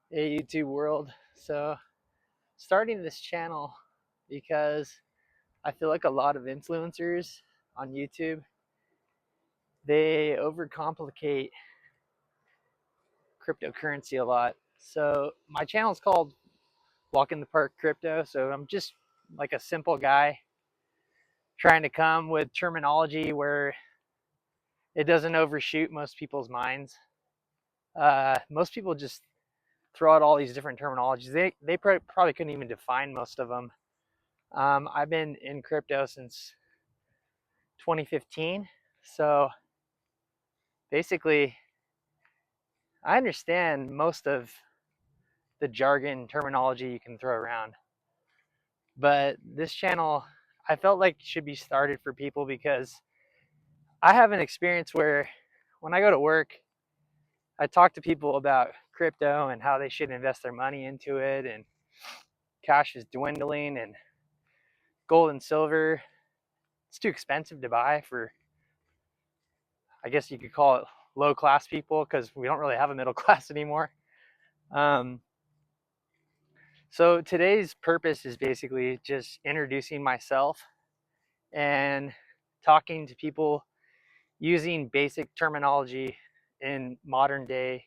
Hey YouTube world. So starting this channel because I feel like a lot of influencers on YouTube, they overcomplicate cryptocurrency a lot. So my channel is called Walk in the Park Crypto. So I'm just like a simple guy trying to come with terminology where it doesn't overshoot most people's minds. Most people just throw out all these different terminologies. They probably couldn't even define most of them. I've been in crypto since 2015. So basically, I understand most of the jargon terminology you can throw around. But this channel, I felt like should be started for people because I have an experience where when I go to work, I talk to people about crypto and how they should invest their money into it, and cash is dwindling, and gold and silver, it's too expensive to buy for, I guess you could call it low class people, because we don't really have a middle class anymore. So today's purpose is basically just introducing myself and talking to people using basic terminology in modern day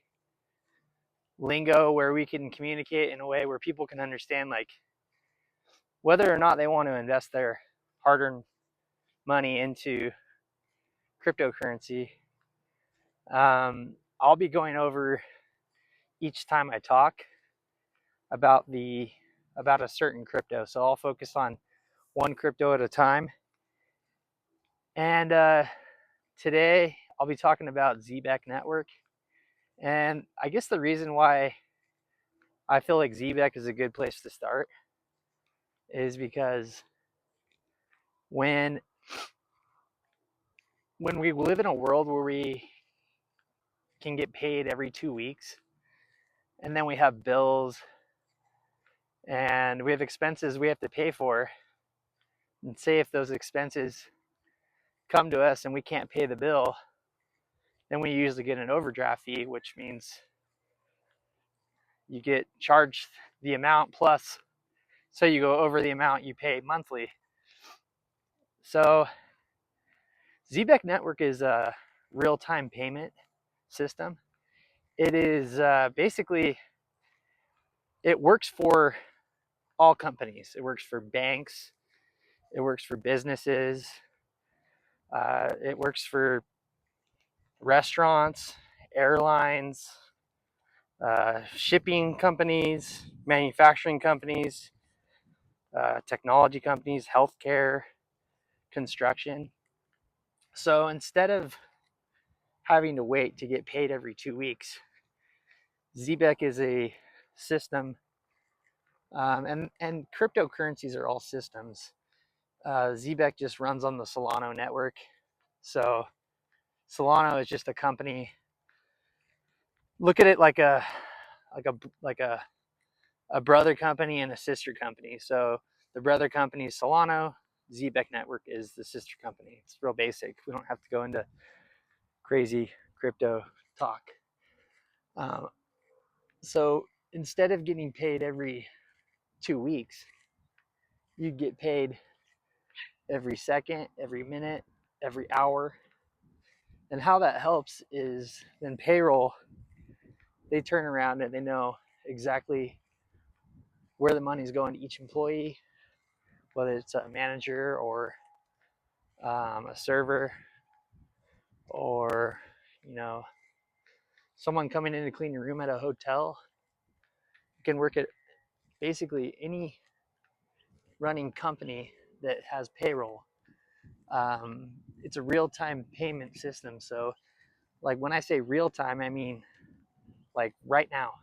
lingo where we can communicate in a way where people can understand, like, whether or not they want to invest their hard-earned money into cryptocurrency. I'll be going over each time I talk about a certain crypto. So I'll focus on one crypto at a time. And today I'll be talking about Zebec network. And I guess the reason why I feel like Zebec is a good place to start is because when we live in a world where we can get paid every 2 weeks, and then we have bills and we have expenses we have to pay for, and say if those expenses come to us and we can't pay the bill, then we usually get an overdraft fee, which means you get charged the amount plus, so you go over the amount you pay monthly. So Zebec network is a real-time payment system. It is basically, it works for all companies. It works for banks, it works for businesses, it works for restaurants, airlines, shipping companies, manufacturing companies, technology companies, healthcare, construction. So instead of having to wait to get paid every 2 weeks, Zebec is a system, and cryptocurrencies are all systems. Zebec just runs on the Solana network. So Solana is just a company. Look at it like a brother company and a sister company. So the brother company is Solana. Zebec network is the sister company. It's real basic. We don't have to go into crazy crypto talk. So instead of getting paid every 2 weeks, you get paid every second, every minute, every hour. And how that helps is then payroll, they turn around and they know exactly where the money is going to each employee, whether it's a manager or a server, or someone coming in to clean your room at a hotel. You can work at basically any running company that has payroll. It's a real-time payment system. So like when I say real-time, I mean like right now.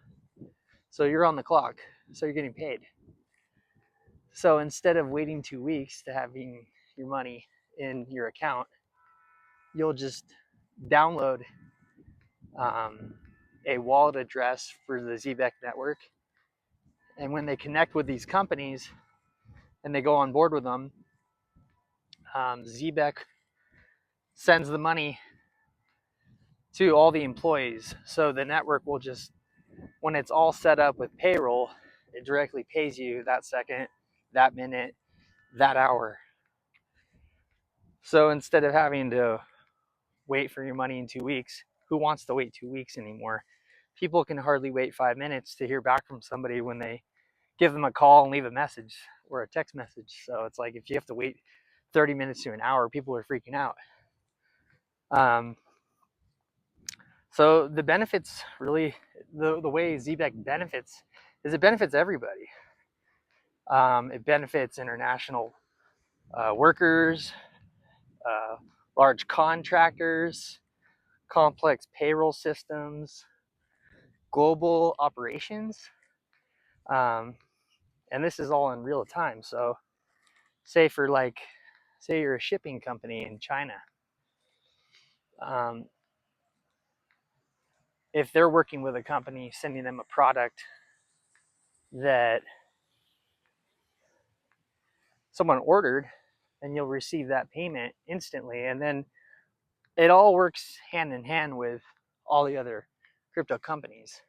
So you're on the clock, so you're getting paid. So instead of waiting 2 weeks to having your money in your account, you'll just download a wallet address for the Zebec network. And when they connect with these companies and they go on board with them, Zebec sends the money to all the employees. So the network will just when it's all set up with payroll, it directly pays you that second, that minute, that hour. So instead of having to wait for your money in 2 weeks, who wants to wait 2 weeks anymore? People can hardly wait 5 minutes to hear back from somebody when they give them a call and leave a message or a text message. So it's like if you have to wait 30 minutes to an hour, people are freaking out. So the benefits really, the way Zebec benefits is it benefits everybody. It benefits international workers, large contractors, complex payroll systems, global operations. And this is all in real time. So say you're a shipping company in China. If they're working with a company sending them a product that someone ordered, then you'll receive that payment instantly. And then it all works hand in hand with all the other crypto companies.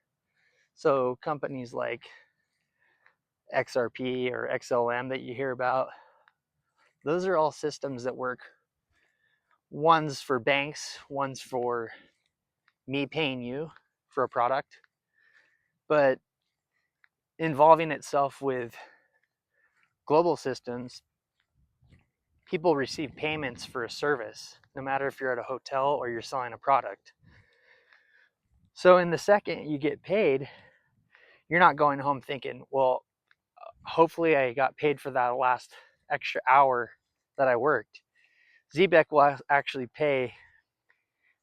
So companies like XRP or XLM that you hear about, those are all systems that work. One's for banks, one's for me paying you for a product, but involving itself with global systems, people receive payments for a service, no matter if you're at a hotel or you're selling a product. So in the second you get paid, you're not going home thinking, well, hopefully I got paid for that last extra hour that I worked. Zebec will actually pay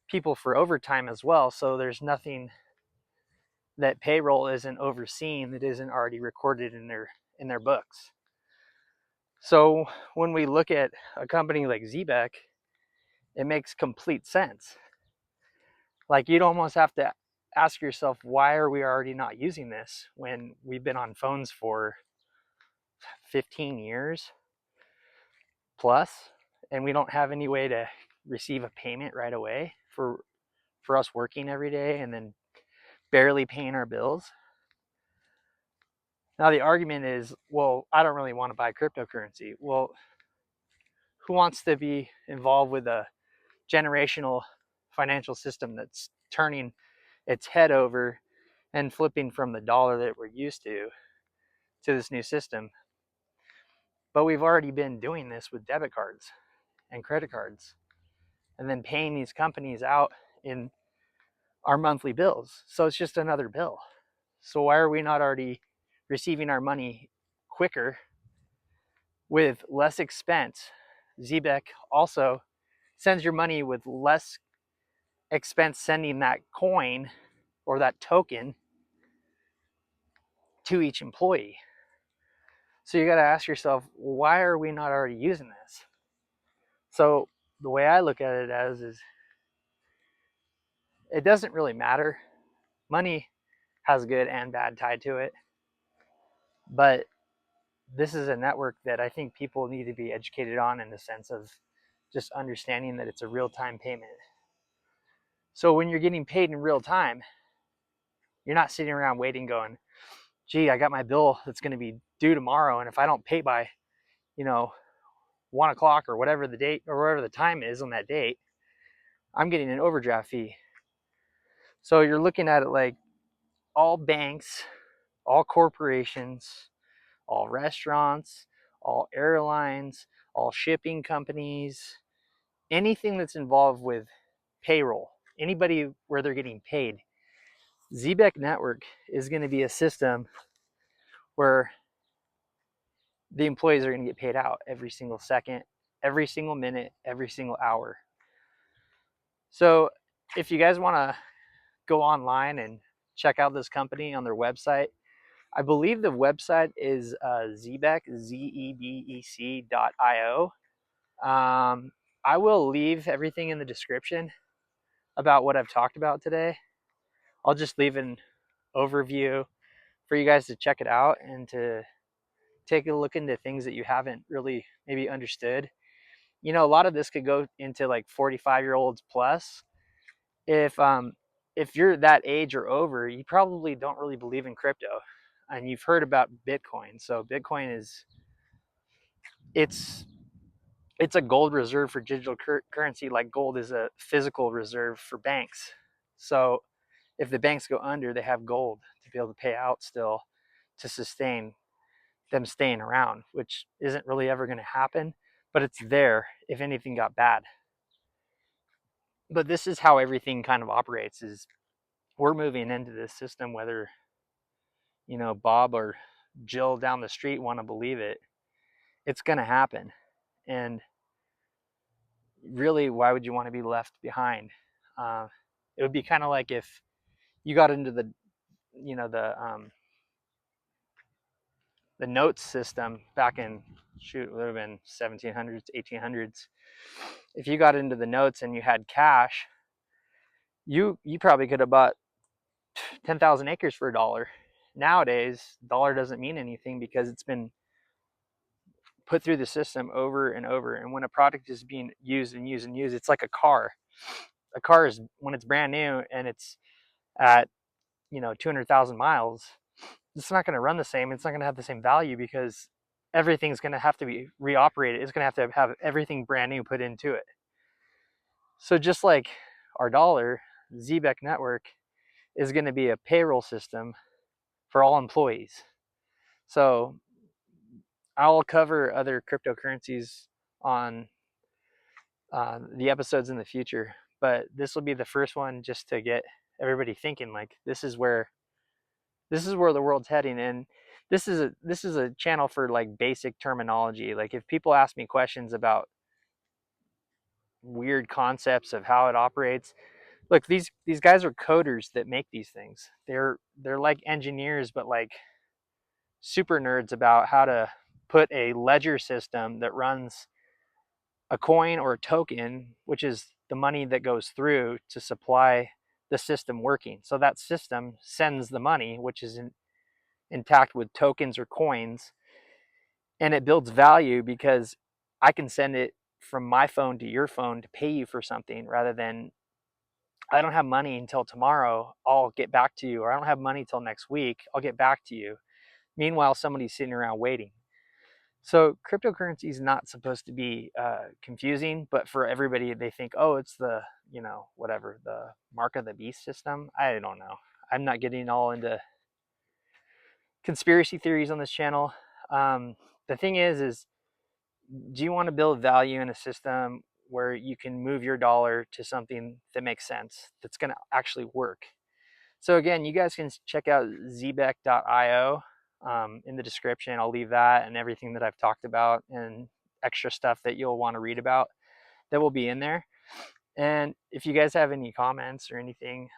people for overtime as well, so there's nothing that payroll isn't overseeing that isn't already recorded in their books. So when we look at a company like Zebec, it makes complete sense. Like, you'd almost have to ask yourself, why are we already not using this when we've been on phones for 15 years plus, and we don't have any way to receive a payment right away for us working every day and then barely paying our bills. Now the argument is, well, I don't really want to buy cryptocurrency. Well, who wants to be involved with a generational financial system that's turning its head over and flipping from the dollar that we're used to this new system? But we've already been doing this with debit cards and credit cards, and then paying these companies out in our monthly bills. So it's just another bill. So why are we not already receiving our money quicker with less expense? Zebec also sends your money with less expense sending that coin or that token to each employee. So you got to ask yourself, why are we not already using this? So the way I look at it as is, it doesn't really matter. Money has good and bad tied to it, but this is a network that I think people need to be educated on, in the sense of just understanding that it's a real-time payment. So when you're getting paid in real time, you're not sitting around waiting going, gee, I got my bill that's going to be due tomorrow, and if I don't pay by 1 o'clock or whatever the date or whatever the time is on that date, I'm getting an overdraft fee. So you're looking at it like all banks, all corporations, all restaurants, all airlines, all shipping companies, anything that's involved with payroll, anybody where they're getting paid, Zebec Network is going to be a system where the employees are going to get paid out every single second, every single minute, every single hour. So if you guys want to go online and check out this company on their website, I believe the website is Zebec, Zebec.io. I will leave everything in the description about what I've talked about today. I'll just leave an overview for you guys to check it out and to take a look into things that you haven't really maybe understood. A lot of this could go into like 45-year-olds plus. If if you're that age or over, you probably don't really believe in crypto, and you've heard about Bitcoin. So Bitcoin is it's it's a gold reserve for digital currency, like gold is a physical reserve for banks. So if the banks go under, they have gold to be able to pay out still to sustain them staying around, which isn't really ever going to happen, but it's there if anything got bad. But this is how everything kind of operates, is we're moving into this system, whether Bob or Jill down the street want to believe it, it's going to happen. And really, why would you want to be left behind? It would be kind of like if you got into the the notes system back in, it would have been 1700s, 1800s. If you got into the notes and you had cash, you probably could have bought 10,000 acres for $1. Nowadays, dollar doesn't mean anything because it's been put through the system over and over. And when a product is being used and used and used, it's like a car. A car is, when it's brand new and it's at 200,000 miles, it's not going to run the same. It's not going to have the same value because everything's going to have to be reoperated. It's going to have everything brand new put into it. So just like our dollar, Zebec network is going to be a payroll system for all employees. So I'll cover other cryptocurrencies on the episodes in the future, but this will be the first one just to get everybody thinking, like, this is where the world's heading. And this is a channel for like basic terminology. Like if people ask me questions about weird concepts of how it operates, look, these guys are coders that make these things. They're like engineers, but like super nerds about how to put a ledger system that runs a coin or a token, which is the money that goes through to supply the system working. So that system sends the money, which is intact with tokens or coins, and it builds value because I can send it from my phone to your phone to pay you for something, rather than I don't have money until tomorrow, I'll get back to you, or I don't have money till next week, I'll get back to you. Meanwhile, somebody's sitting around waiting. So cryptocurrency is not supposed to be confusing, but for everybody, they think, oh, it's the, whatever, the mark of the beast system. I don't know. I'm not getting all into conspiracy theories on this channel. The thing is do you want to build value in a system where you can move your dollar to something that makes sense, that's going to actually work? So again, you guys can check out zebec.io in the description. I'll leave that and everything that I've talked about and extra stuff that you'll want to read about that will be in there. And if you guys have any comments or anything,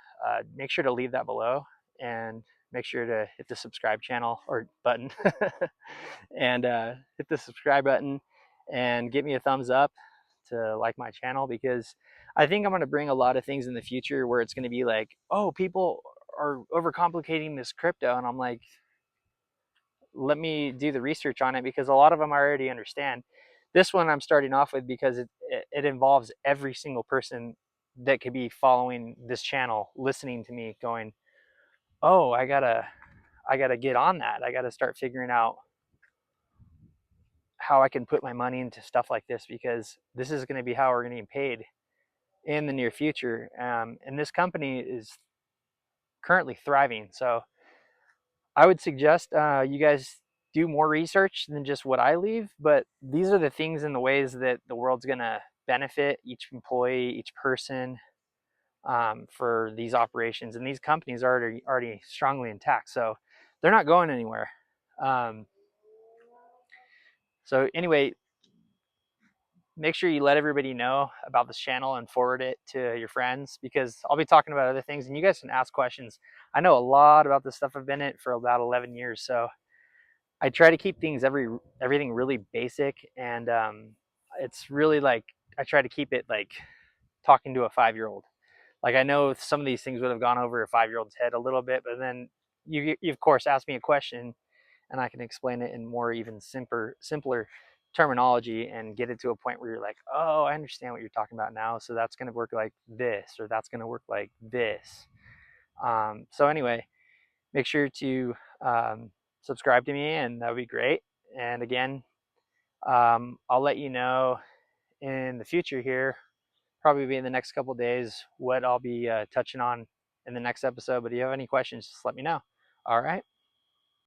make sure to leave that below, and make sure to hit the subscribe channel or button and hit the subscribe button and give me a thumbs up to like my channel, because I think I'm going to bring a lot of things in the future where it's going to be like, oh, people are overcomplicating this crypto, and I'm like, let me do the research on it, because a lot of them I already understand. This one I'm starting off with because it involves every single person that could be following this channel, listening to me, going, oh, I gotta get on that. I gotta start figuring out how I can put my money into stuff like this, because this is going to be how we're going to get paid in the near future. And this company is currently thriving. So I would suggest you guys do more research than just what I leave, but these are the things and the ways that the world's going to benefit each employee, each person, for these operations. And these companies are already strongly intact, so they're not going anywhere. So anyway, make sure you let everybody know about this channel and forward it to your friends, because I'll be talking about other things and you guys can ask questions. I know a lot about this stuff. I've been in it for about 11 years. So I try to keep everything really basic. And it's really like, I try to keep it like talking to a 5-year-old. Like, I know some of these things would have gone over a 5-year-old's head a little bit, but then you of course ask me a question and I can explain it in more even simpler terminology and get it to a point where you're like, oh, I understand what you're talking about now. So that's going to work like this, or that's going to work like this. So anyway, make sure to subscribe to me, and that would be great. And again, I'll let you know in the future here, probably be in the next couple days, what I'll be touching on in the next episode. But if you have any questions, just let me know. All right.